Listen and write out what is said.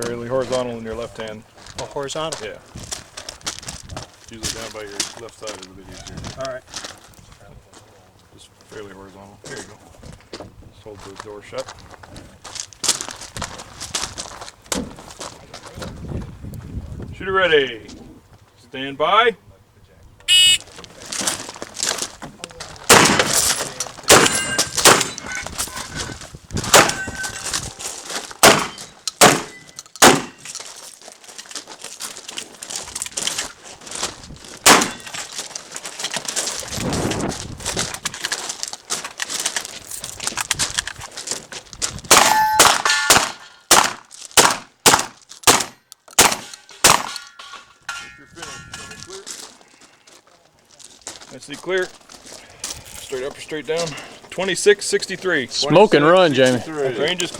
Fairly horizontal in your left hand. Oh, horizontal? Yeah. Usually down by your left side is a bit easier. All right. Just fairly horizontal. There you go. Just hold the door shut. Shooter ready. Stand by. You're finished. Nicely clear. Straight up or straight down. 2663. Smoke and run, Jamie. Range is clear.